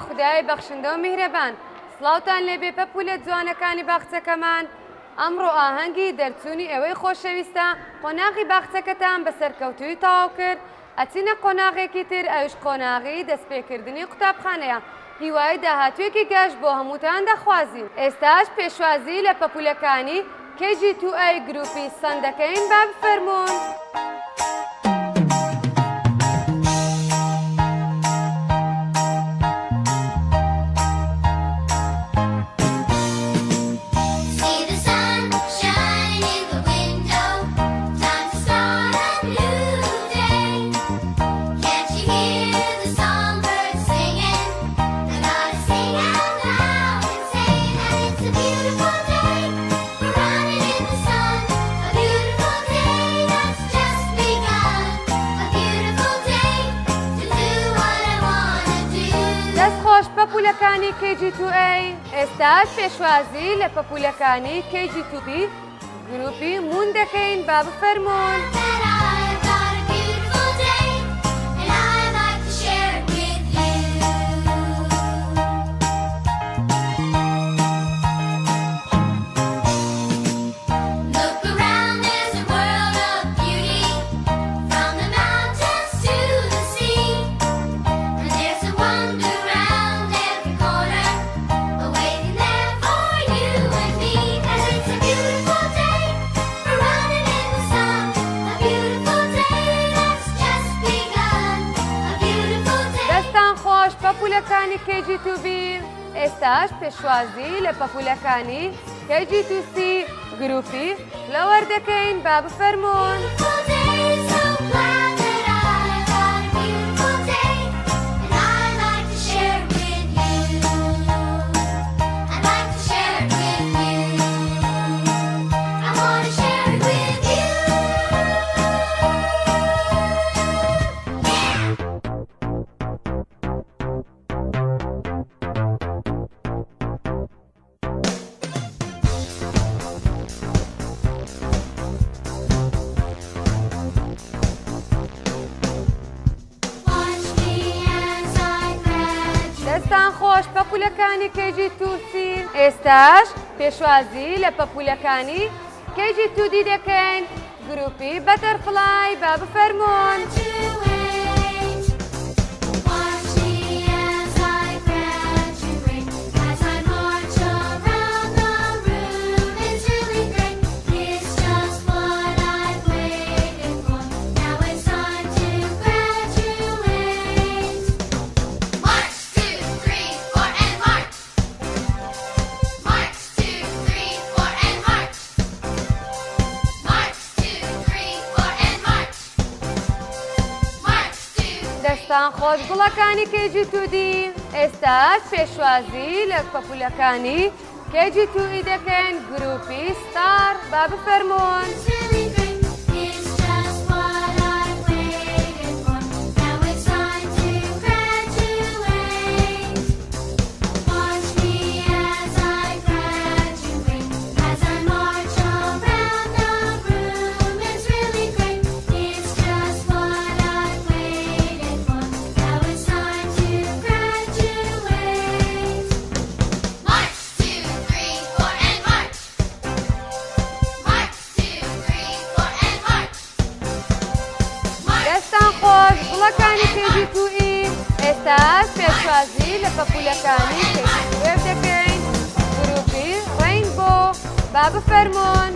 خدای بەخشندە و میهرەبان سڵاوتان لێبێ پەپوولە جوانەکانی باخچەکەمان ئەمڕۆ ئاهەنگی دەرچوونی ئێوەی خۆشەویستە قۆناغی باخچەکەتان بە سەرکەوتووی تەواو کرد ئەچینە قۆناغێکی تر ئەویش قۆناغی دەستپێکردنی قوتابخانەیە هیوای داهاتوویەکی گەشت بۆ هەمووتان دەخوازیم ئێستاش پێشوازی لە پەپوولەکانی KG2A گروپی سەندەکەین با بفەرمون پەپوولەکانی KG2A ئێستاش پێشوازی لە پەپوولەکانی KG2B گروپی مون دەکەین با بفەرمون پەپوولەکانی KG2B ئێستاش پێشوازی لە پەپوولەکانی KG2C گروپی لەوەردەکەین با بفەرمون دەستان خۆش پەپوولەکانی KG2C ئێستاش پێشوازی لە پەپوولەکانی KG2D دەکەین گروپی بەتەرفڵای با بفەرمون دەستان خۆش گوڵەکانی KG2D ئێستاش پێشوازی لە پەپوولەکانی KG2E دەکەین گروپی ستار با بفەرمون گوڵەکانی KG2E ئێستاش پێشوازی لە پەپوولەکانی KG2F دەکەین گروپی ڕێینبۆ با بفەرمون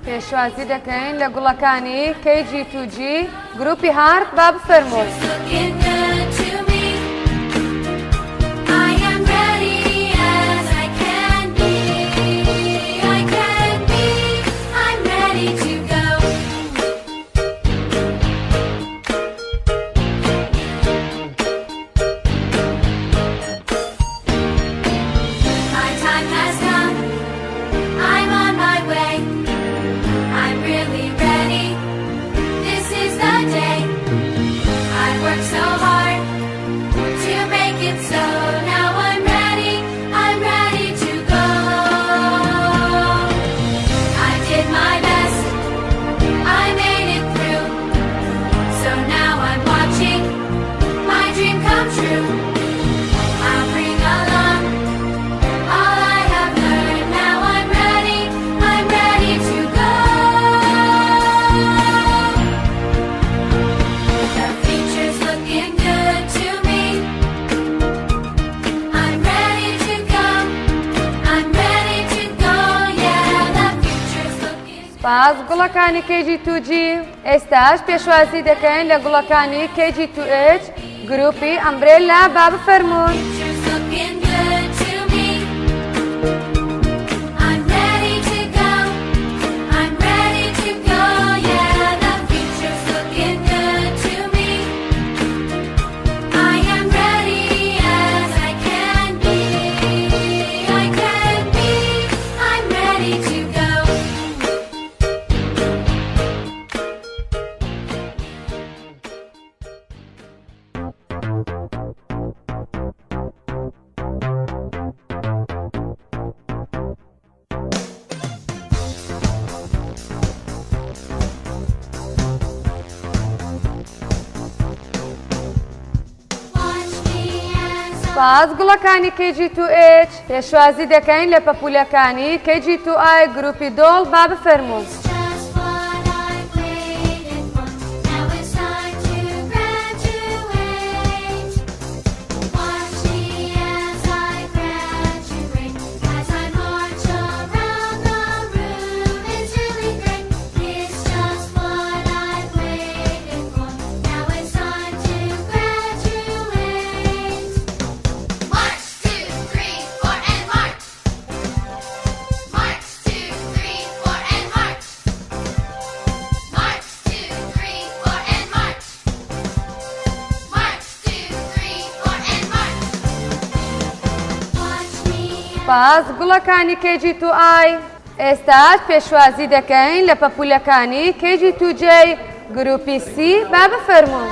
پێشوازی دەکەین لە گوڵەکانی KG2G گروپی هارد با بفەرموون. باز گوڵەکانی KG2G ئێستاش پێشوازی دەکەین لە گوڵەکانی KG2H گروپی ئەمبرێلا با بفەرموون. باز گوڵەکانی KG2H پێشوازی دەکەین لە پەپوولەکانی KG2I گروپی دۆڵ با بفەرموون. باز گوڵەکانی KG2I ئێستاش پێشوازی دەکەین لە پەپوولەکانی KG2J گروپی C با بفەرموون.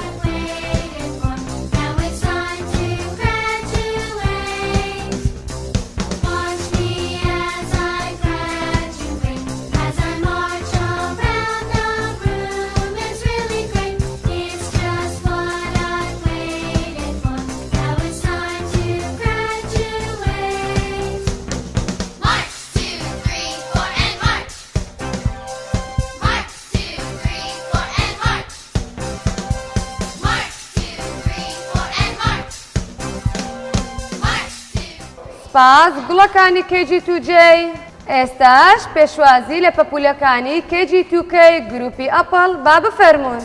باز گوڵەکانی KG2J ئێستاش پێشوازی لە پەپوولەکانی KG2K گروپی ئەپڵ با بفەرموون.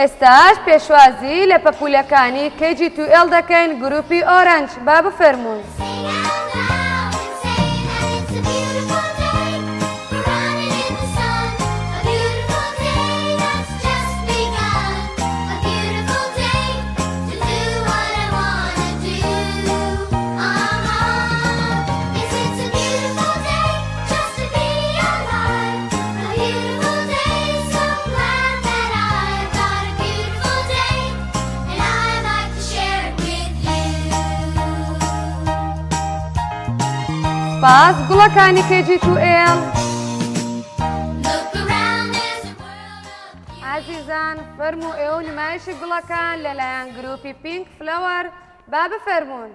ئێستاش پێشوازی لە پەپوولەکانی KG2L دەکەین گروپی ئۆرەنج با بفەرموون. باز گوڵەکانی KG2L بەڕێزان فەرموو ئێوە نمایشی گوڵەکان لەلایەن گروپی پینک فلەوەر با بفەرموون.